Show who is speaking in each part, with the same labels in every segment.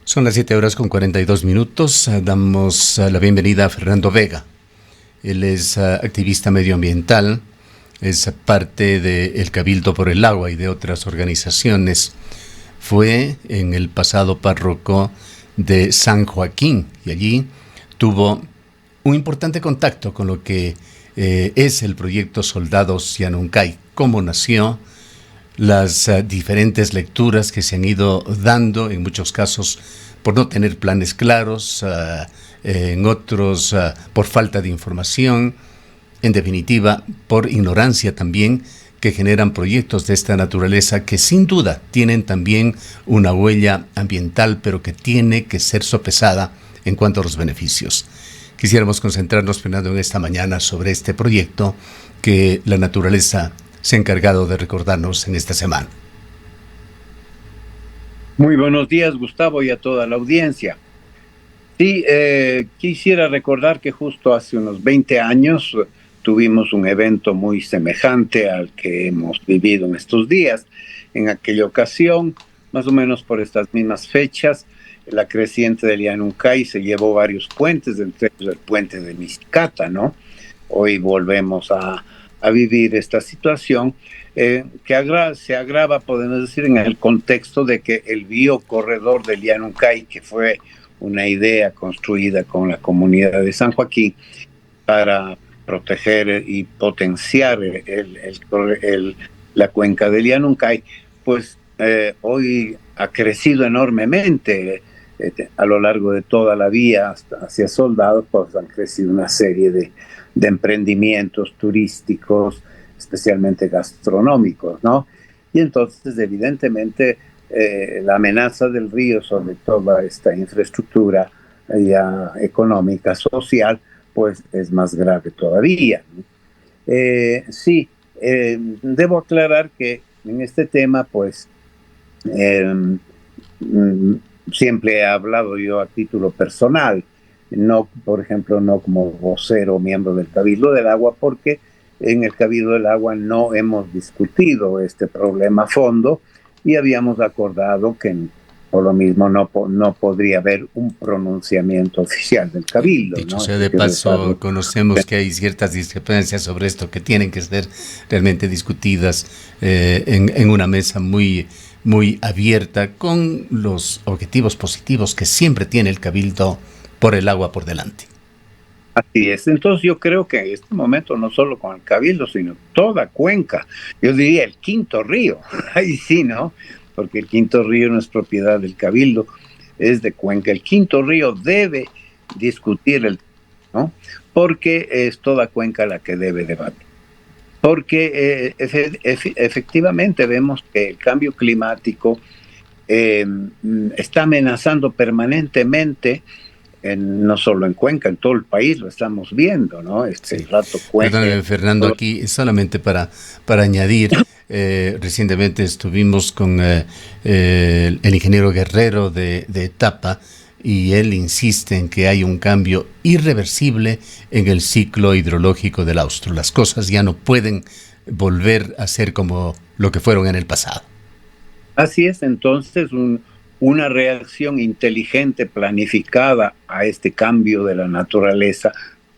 Speaker 1: Son las 7 horas con 42 minutos. Damos la bienvenida a Fernando Vega. Él es activista medioambiental, es parte del Cabildo por el Agua y de otras organizaciones. Fue en el pasado párroco de San Joaquín y allí tuvo un importante contacto con lo que es el proyecto Soldados Yanuncay, cómo nació, las diferentes lecturas que se han ido dando, en muchos casos por no tener planes claros, en otros por falta de información, en definitiva por ignorancia también, que generan proyectos de esta naturaleza que sin duda tienen también una huella ambiental, pero que tiene que ser sopesada en cuanto a los beneficios. Quisiéramos concentrarnos, Fernando, en esta mañana sobre este proyecto que la naturaleza se ha encargado de recordarnos en esta semana.
Speaker 2: Muy buenos días, Gustavo, y a toda la audiencia. Sí, quisiera recordar que justo hace unos 20 años tuvimos un evento muy semejante al que hemos vivido en estos días. En aquella ocasión, más o menos por estas mismas fechas, la creciente del Yanuncay se llevó varios puentes, entre ellos el puente de Miscata, ¿no? Hoy volvemos a vivir esta situación que se agrava, podemos decir, en el contexto de que el biocorredor del Yanuncay, que fue una idea construida con la comunidad de San Joaquín para proteger y potenciar la cuenca del Yanuncay, pues hoy ha crecido enormemente. A lo largo de toda la vía hacia Soldados, pues han crecido una serie de emprendimientos turísticos, especialmente gastronómicos, ¿no? Y entonces, evidentemente, la amenaza del río sobre toda esta infraestructura ya económica, social, pues es más grave todavía, ¿no? Sí, debo aclarar que en este tema, pues, siempre he hablado yo a título personal, no, por ejemplo, no como vocero o miembro del Cabildo del Agua, porque en el Cabildo del Agua no hemos discutido este problema a fondo y habíamos acordado que por lo mismo no podría haber un pronunciamiento oficial del Cabildo,
Speaker 1: Dicho
Speaker 2: ¿no?
Speaker 1: sea de paso, conocemos que hay ciertas discrepancias sobre esto que tienen que ser realmente discutidas en una mesa muy abierta, con los objetivos positivos que siempre tiene el Cabildo por el agua por delante.
Speaker 2: Así es. Entonces yo creo que en este momento no solo con el Cabildo, sino toda Cuenca, yo diría el quinto río, ahí sí, ¿no? Porque el quinto río no es propiedad del Cabildo, es de Cuenca. El quinto río debe discutir ¿no? Porque es toda Cuenca la que debe debatir. Porque efectivamente vemos que el cambio climático está amenazando permanentemente, no solo en Cuenca, en todo el país lo estamos viendo, ¿no?
Speaker 1: Sí.
Speaker 2: Rato Cuenca.
Speaker 1: Perdóneme, Fernando, aquí solamente para añadir, recientemente estuvimos con el ingeniero Guerrero de Etapa, y él insiste en que hay un cambio irreversible en el ciclo hidrológico del Austro. Las cosas ya no pueden volver a ser como lo que fueron en el pasado.
Speaker 2: Así es, entonces una reacción inteligente, planificada a este cambio de la naturaleza,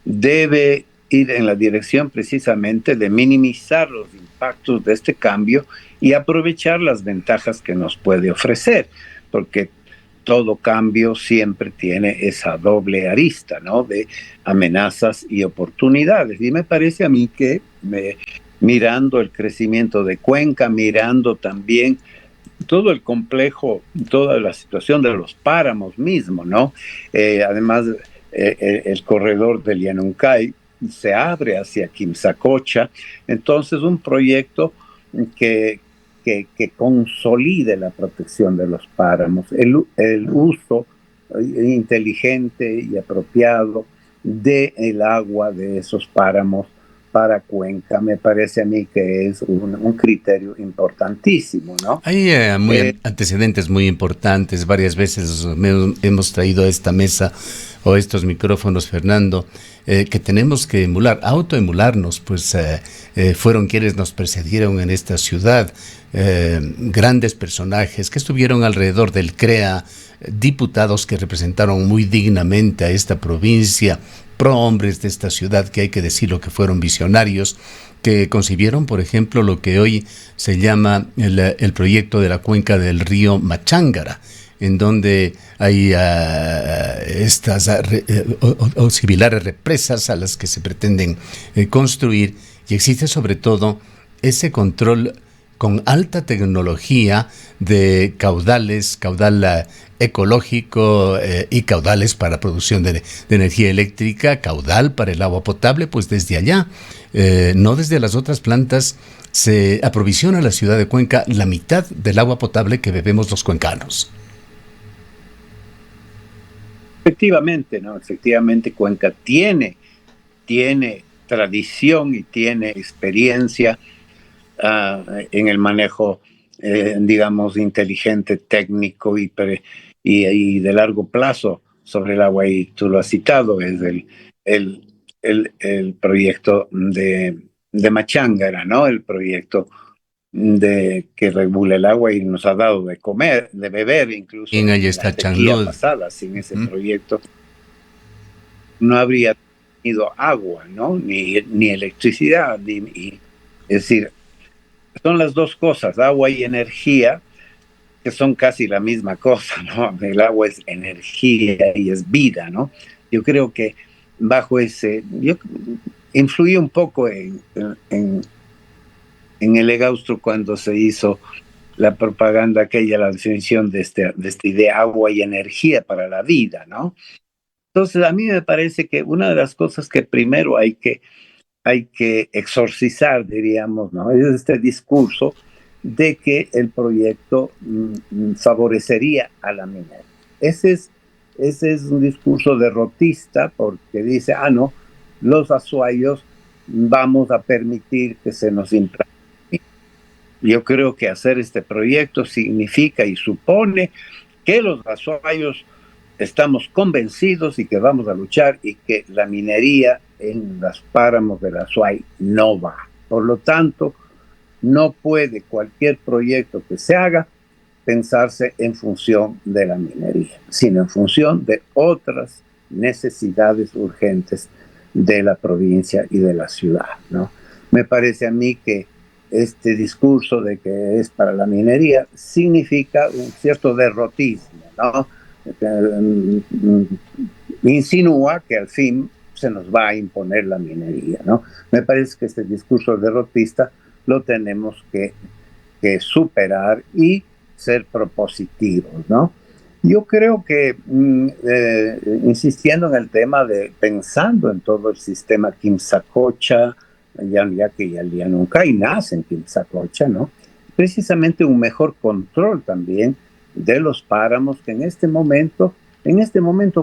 Speaker 2: debe ir en la dirección precisamente de minimizar los impactos de este cambio y aprovechar las ventajas que nos puede ofrecer, porque todo cambio siempre tiene esa doble arista, ¿no? De amenazas y oportunidades. Y me parece a mí que mirando el crecimiento de Cuenca, mirando también todo el complejo, toda la situación de los páramos mismo, ¿no? Además, el corredor del Yanuncay se abre hacia Quimsacocha, entonces un proyecto que consolide la protección de los páramos, el uso inteligente y apropiado del agua de esos páramos para Cuenca. Me parece a mí que es un criterio importantísimo, ¿no?
Speaker 1: Hay antecedentes muy importantes. Varias veces hemos traído a esta mesa o estos micrófonos, Fernando, que tenemos que autoemularnos, pues fueron quienes nos precedieron en esta ciudad, grandes personajes que estuvieron alrededor del CREA, diputados que representaron muy dignamente a esta provincia, prohombres de esta ciudad que hay que decirlo que fueron visionarios, que concibieron, por ejemplo, lo que hoy se llama el proyecto de la cuenca del río Machángara, en donde hay estas o similares represas a las que se pretenden construir, y existe sobre todo ese control con alta tecnología de caudal ecológico y caudales para producción de energía eléctrica, caudal para el agua potable, pues desde allá, no desde las otras plantas, se aprovisiona a la ciudad de Cuenca la mitad del agua potable que bebemos los cuencanos.
Speaker 2: Efectivamente, ¿no? Efectivamente, Cuenca tiene tradición y tiene experiencia en el manejo, digamos, inteligente, técnico y de largo plazo sobre el agua. Y tú lo has citado, es el proyecto de Machángara, ¿no? El proyecto que regula el agua y nos ha dado de comer, de beber, incluso
Speaker 1: en ahí
Speaker 2: en
Speaker 1: está
Speaker 2: la sequía
Speaker 1: Chanlud.
Speaker 2: pasada. Sin ese proyecto no habría tenido agua, ¿no? Ni electricidad, es decir, son las dos cosas, agua y energía, que son casi la misma cosa, ¿no? El agua es energía y es vida, ¿no? Yo creo que bajo influí un poco en el Egaustro cuando se hizo la propaganda aquella, la definición de esta idea, agua y energía para la vida, ¿no? Entonces, a mí me parece que una de las cosas que primero hay que exorcizar, diríamos, ¿no? Es este discurso de que el proyecto favorecería a la minería. Ese es un discurso derrotista, porque dice, no, los azuayos vamos a permitir que se nos implante. Yo creo que hacer este proyecto significa y supone que los azuayos estamos convencidos y que vamos a luchar y que la minería en los páramos del Azuay no va. Por lo tanto, no puede cualquier proyecto que se haga pensarse en función de la minería, sino en función de otras necesidades urgentes de la provincia y de la ciudad, ¿no? Me parece a mí que este discurso de que es para la minería significa un cierto derrotismo, ¿no? Insinúa que al fin se nos va a imponer la minería, ¿no? Me parece que este discurso derrotista lo tenemos que superar y ser propositivos, ¿no? Yo creo que, insistiendo en el tema pensando en todo el sistema Quimsacocha, ya que ya nunca hay nace en Quimsacocha, ¿no? Precisamente un mejor control también de los páramos, que en este momento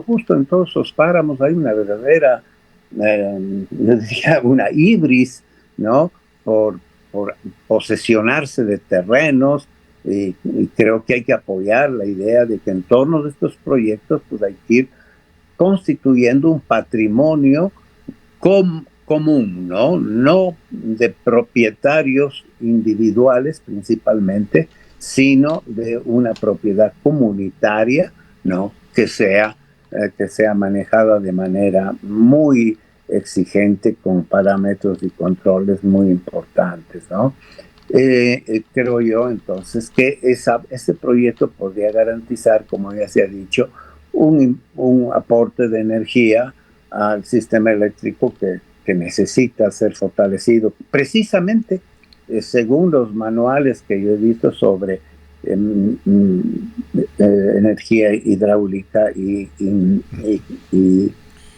Speaker 2: justo en todos los páramos hay una verdadera, yo diría, una ibris, ¿no? Por posesionarse de terrenos, y creo que hay que apoyar la idea de que en torno de estos proyectos pues hay que ir constituyendo un patrimonio común, ¿no? No de propietarios individuales principalmente, sino de una propiedad comunitaria, ¿no? Que sea manejada de manera muy exigente, con parámetros y controles muy importantes, ¿no? Creo yo entonces que ese proyecto podría garantizar, como ya se ha dicho, un aporte de energía al sistema eléctrico que necesita ser fortalecido, precisamente según los manuales que yo he visto sobre energía hidráulica y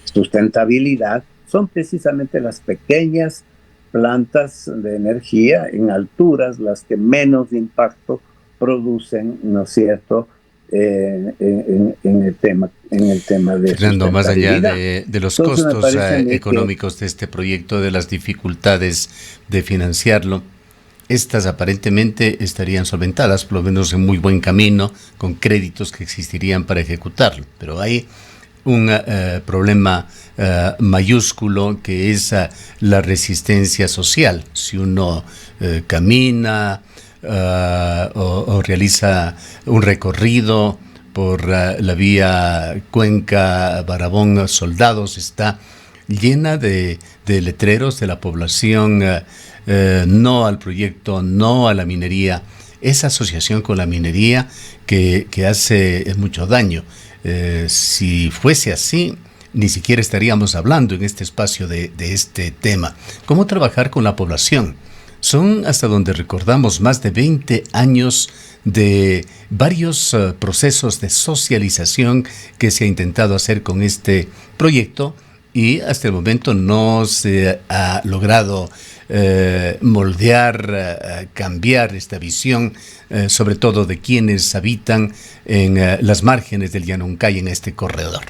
Speaker 2: sustentabilidad, son precisamente las pequeñas plantas de energía en alturas las que menos impacto producen, ¿no es cierto?, en el tema de
Speaker 1: Fernando, más allá
Speaker 2: sustentabilidad.
Speaker 1: de los
Speaker 2: Entonces, me
Speaker 1: costos
Speaker 2: parece a mí
Speaker 1: económicos de este proyecto, de las dificultades de financiarlo, estas aparentemente estarían solventadas, por lo menos en muy buen camino, con créditos que existirían para ejecutarlo. Pero hay un problema mayúsculo que es la resistencia social. Si uno camina o realiza un recorrido por la vía Cuenca, Barabón, Soldados, está llena de letreros de la población, no al proyecto, no a la minería, esa asociación con la minería que hace mucho daño. Si fuese así, ni siquiera estaríamos hablando en este espacio de este tema. ¿Cómo trabajar con la población? Son, hasta donde recordamos, más de 20 años de varios procesos de socialización que se ha intentado hacer con este proyecto y hasta el momento no se ha logrado moldear, cambiar esta visión, sobre todo de quienes habitan en las márgenes del Llanuncay, en este corredor.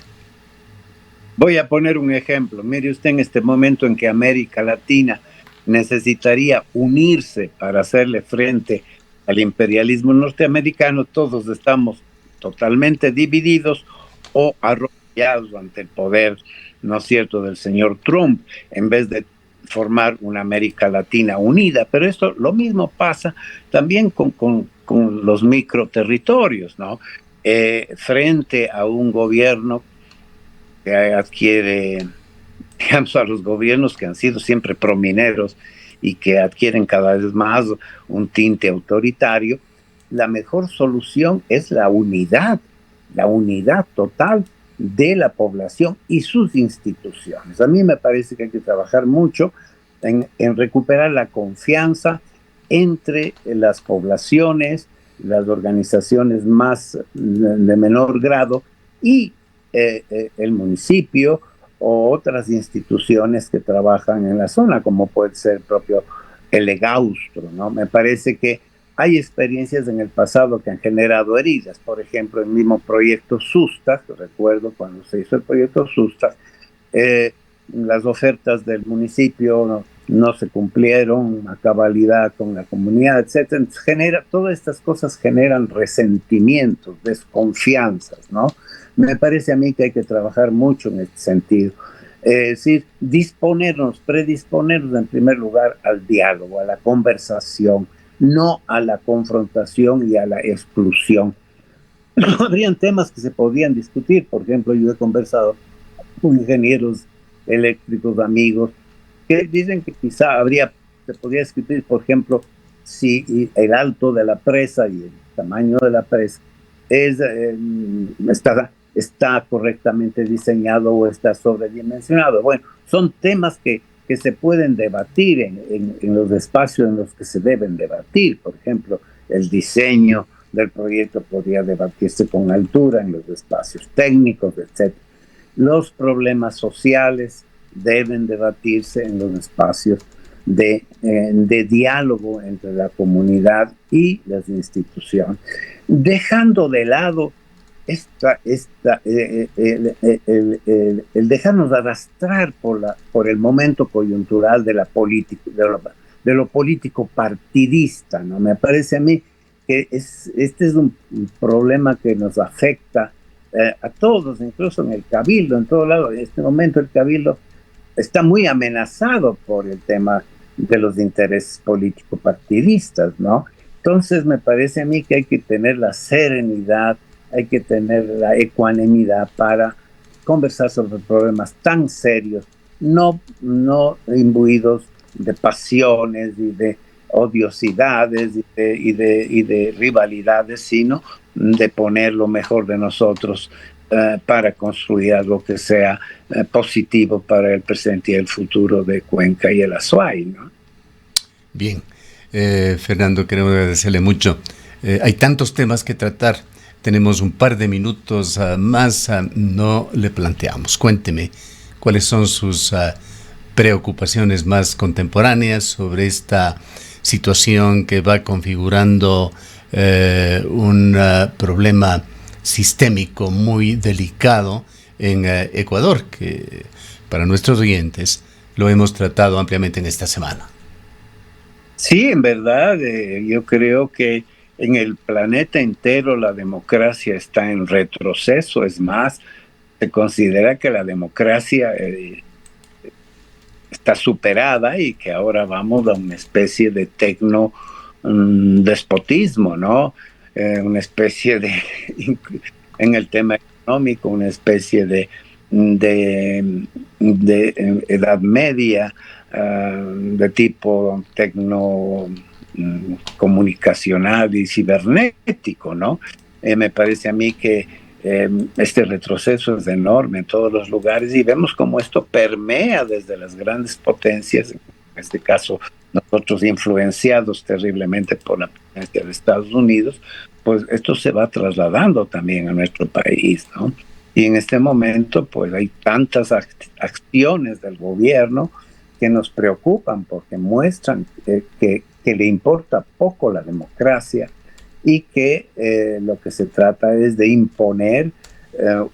Speaker 2: Voy a poner un ejemplo. Mire usted, en este momento en que América Latina necesitaría unirse para hacerle frente al imperialismo norteamericano, todos estamos totalmente divididos o arrollados ante el poder, ¿no es cierto?, del señor Trump, en vez de formar una América Latina unida. Pero esto lo mismo pasa también con los microterritorios, ¿no? Frente a un gobierno que adquiere, digamos, a los gobiernos que han sido siempre promineros y que adquieren cada vez más un tinte autoritario, la mejor solución es la unidad total de la población y sus instituciones. A mí me parece que hay que trabajar mucho en recuperar la confianza entre las poblaciones, las organizaciones más de menor grado y el municipio o otras instituciones que trabajan en la zona, como puede ser el propio Elegaustro, ¿no? Me parece que hay experiencias en el pasado que han generado heridas. Por ejemplo, el mismo proyecto Sustas, recuerdo cuando se hizo el proyecto Sustas, las ofertas del municipio no se cumplieron a cabalidad con la comunidad, etc. Entonces, todas estas cosas generan resentimientos, desconfianzas, ¿no? Me parece a mí que hay que trabajar mucho en este sentido. Es decir, predisponernos en primer lugar al diálogo, a la conversación, no a la confrontación y a la exclusión. Habrían temas que se podían discutir. Por ejemplo, yo he conversado con ingenieros eléctricos, amigos, que dicen que quizá se podría discutir, por ejemplo, si el alto de la presa y el tamaño de la presa está correctamente diseñado o está sobredimensionado. Bueno, son temas que se pueden debatir en los espacios en los que se deben debatir. Por ejemplo, el diseño del proyecto podría debatirse con altura en los espacios técnicos, etc. Los problemas sociales deben debatirse en los espacios de diálogo entre la comunidad y las instituciones, dejando de lado el dejarnos arrastrar por el momento coyuntural de la política, de lo político partidista, ¿no? Me parece a mí que este es un problema que nos afecta a todos, incluso en el Cabildo, en todo lado. En este momento el Cabildo está muy amenazado por el tema de los intereses político-partidistas, ¿no? Entonces me parece a mí que hay que tener la serenidad, hay que tener la ecuanimidad para conversar sobre problemas tan serios, no imbuidos de pasiones y de odiosidades y de rivalidades, sino de poner lo mejor de nosotros para construir algo que sea positivo para el presente y el futuro de Cuenca y el Azuay, ¿no?
Speaker 1: Bien, Fernando, queremos agradecerle mucho. Hay tantos temas que tratar. Tenemos un par de minutos más, no le planteamos. Cuénteme, ¿cuáles son sus preocupaciones más contemporáneas sobre esta situación que va configurando un problema sistémico muy delicado en Ecuador, que para nuestros oyentes lo hemos tratado ampliamente en esta semana.
Speaker 2: Sí, en verdad, yo creo que en el planeta entero la democracia está en retroceso. Es más, se considera que la democracia está superada y que ahora vamos a una especie de despotismo, ¿no? Una especie de, en el tema económico, una especie de edad media, de tipo comunicacional y cibernético, ¿no? Me parece a mí que este retroceso es enorme en todos los lugares y vemos cómo esto permea desde las grandes potencias, en este caso nosotros influenciados terriblemente por la potencia de Estados Unidos, pues esto se va trasladando también a nuestro país, ¿no? Y en este momento pues hay tantas acciones del gobierno que nos preocupan porque muestran que le importa poco la democracia y que lo que se trata es de imponer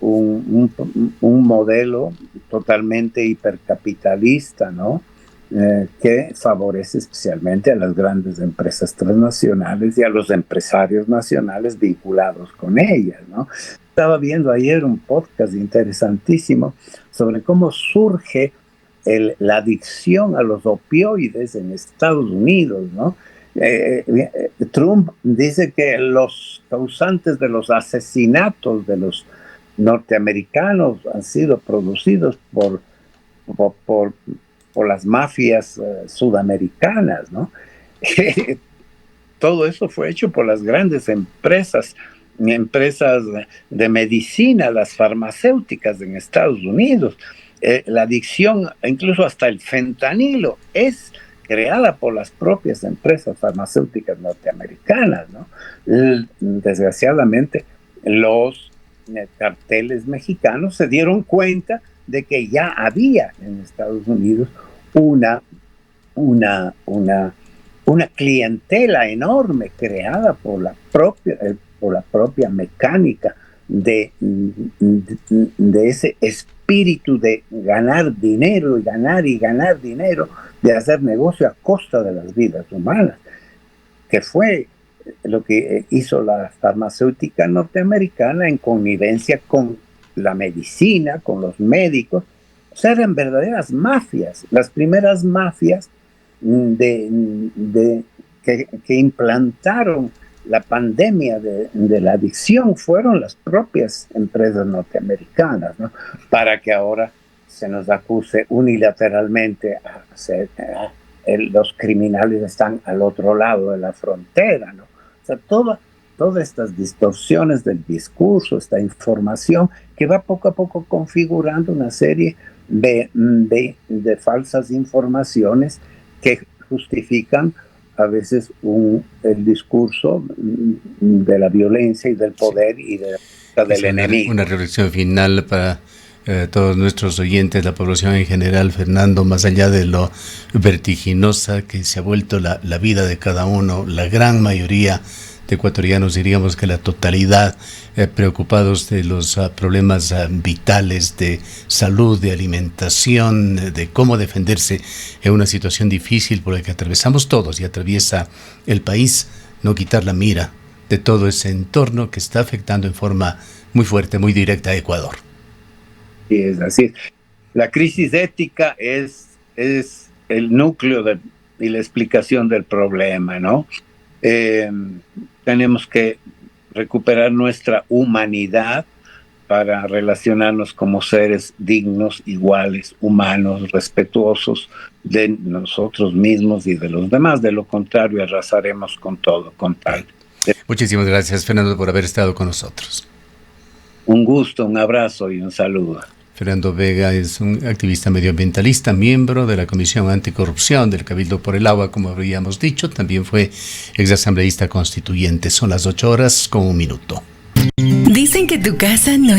Speaker 2: un modelo totalmente hipercapitalista, ¿no? Que favorece especialmente a las grandes empresas transnacionales y a los empresarios nacionales vinculados con ellas, ¿no? Estaba viendo ayer un podcast interesantísimo sobre cómo surge la adicción a los opioides en Estados Unidos, ¿no? Trump dice que los causantes de los asesinatos de los norteamericanos han sido producidos por las mafias sudamericanas, ¿no? Todo eso fue hecho por las grandes empresas de medicina, las farmacéuticas en Estados Unidos. La adicción, incluso hasta el fentanilo, es creada por las propias empresas farmacéuticas norteamericanas, ¿no? Desgraciadamente, los carteles mexicanos se dieron cuenta de que ya había en Estados Unidos una clientela enorme creada por la propia mecánica de ese espíritu de ganar dinero y ganar dinero, de hacer negocio a costa de las vidas humanas, que fue lo que hizo la farmacéutica norteamericana en connivencia con la medicina, con los médicos. O sea, eran verdaderas mafias, las primeras mafias que implantaron la pandemia de la adicción fueron las propias empresas norteamericanas, ¿no? Para que ahora se nos acuse unilateralmente los criminales están al otro lado de la frontera, ¿no? O sea, todas estas distorsiones del discurso, esta información que va poco a poco configurando una serie de falsas informaciones que justifican a veces el discurso de la violencia y del poder y del enemigo.
Speaker 1: Una reflexión final para todos nuestros oyentes, la población en general, Fernando, más allá de lo vertiginosa que se ha vuelto la vida de cada uno, la gran mayoría de ecuatorianos, diríamos que la totalidad, preocupados de los problemas vitales de salud, de alimentación, de cómo defenderse en una situación difícil por la que atravesamos todos y atraviesa el país, no quitar la mira de todo ese entorno que está afectando en forma muy fuerte, muy directa a Ecuador.
Speaker 2: Sí, es así. La crisis ética es el núcleo y la explicación del problema, ¿no? Tenemos que recuperar nuestra humanidad para relacionarnos como seres dignos, iguales, humanos, respetuosos de nosotros mismos y de los demás. De lo contrario, arrasaremos con todo, con tal.
Speaker 1: Muchísimas gracias, Fernando, por haber estado con nosotros.
Speaker 2: Un gusto, un abrazo y un saludo.
Speaker 1: Fernando Vega es un activista medioambientalista, miembro de la Comisión Anticorrupción del Cabildo por el Agua, como habíamos dicho. También fue exasambleísta constituyente. Son las 8:01. Dicen que tu casa no